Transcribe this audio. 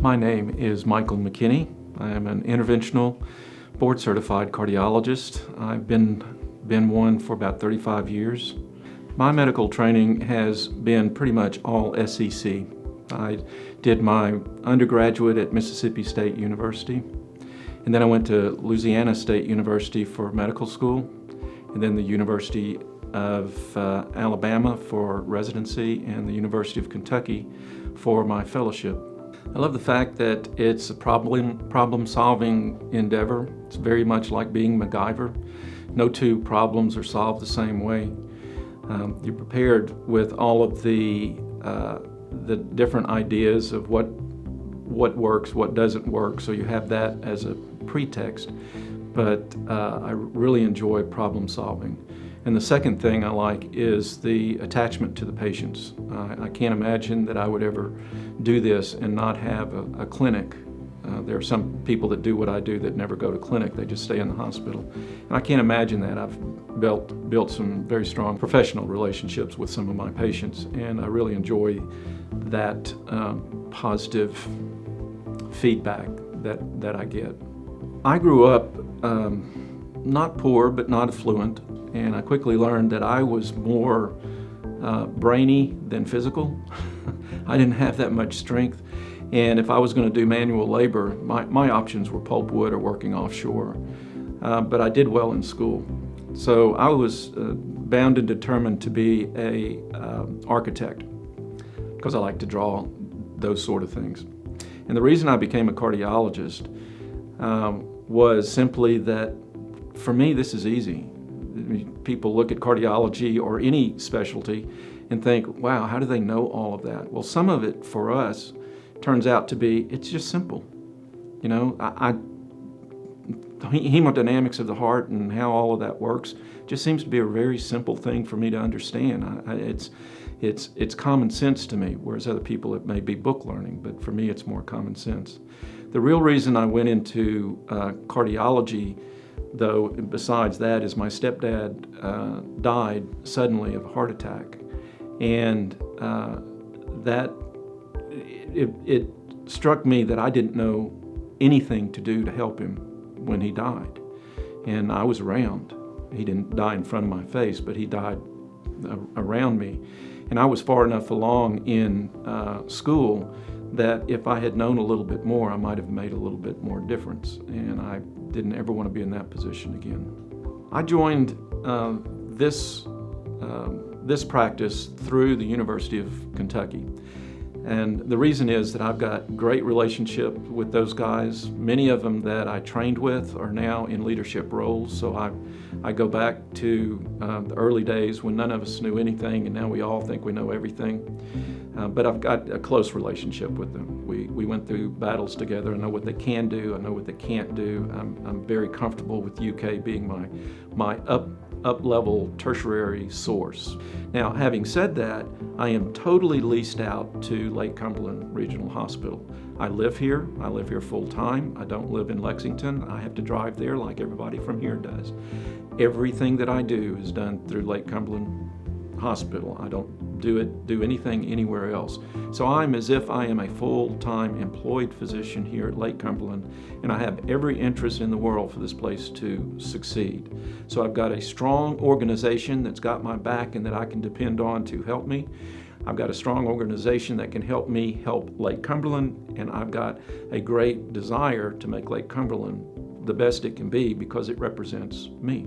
My name is Michael McKinney. I am an interventional board-certified cardiologist. I've been one for about 35 years. My medical training has been pretty much all SEC. I did my undergraduate at Mississippi State University, and then I went to Louisiana State University for medical school, and then the University of Alabama for residency, and the University of Kentucky for my fellowship. I love the fact that it's a problem-solving endeavor. It's very much like being MacGyver. No two problems are solved the same way. You're prepared with all of the different ideas of what works, what doesn't work, so you have that as a pretext. But I really enjoy problem solving. And the second thing I like is the attachment to the patients. I can't imagine that I would ever do this and not have a clinic. There are some people that do what I do that never go to clinic, they just stay in the hospital. And I can't imagine that. I've built some very strong professional relationships with some of my patients, and I really enjoy that positive feedback that I get. I grew up not poor, but not affluent, and I quickly learned that I was more brainy than physical. I didn't have that much strength, and if I was going to do manual labor, my options were pulpwood or working offshore. But I did well in school. So I was bound and determined to be a architect, because I like to draw those sort of things. And the reason I became a cardiologist was simply that for me this is easy. People look at cardiology or any specialty and think, wow, how do they know all of that? Well, some of it for us turns out to be, it's just simple. You know, hemodynamics of the heart and how all of that works just seems to be a very simple thing for me to understand. It's common sense to me, whereas other people it may be book learning, but for me it's more common sense. The real reason I went into cardiology, though, besides that, is my stepdad died suddenly of a heart attack, and it struck me that I didn't know anything to do to help him when he died. And I was around. He didn't die in front of my face, but he died around me. And I was far enough along in school that if I had known a little bit more, I might have made a little bit more difference. And I didn't ever want to be in that position again. I joined this practice through the University of Kentucky. And the reason is that I've got great relationship with those guys. Many of them that I trained with are now in leadership roles. So I go back to the early days when none of us knew anything, and now we all think we know everything. But I've got a close relationship with them. We went through battles together. I know what they can do. I know what they can't do. I'm very comfortable with UK being my up-level tertiary source. Now, having said that, I am totally leased out to Lake Cumberland Regional Hospital. I live here full time. I don't live in Lexington. I have to drive there like everybody from here does. Everything that I do is done through Lake Cumberland Hospital. I don't do anything anywhere else. So I'm as if I am a full-time employed physician here at Lake Cumberland, and I have every interest in the world for this place to succeed. So I've got a strong organization that's got my back and that I can depend on to help me. I've got a strong organization that can help me help Lake Cumberland, and I've got a great desire to make Lake Cumberland the best it can be because it represents me.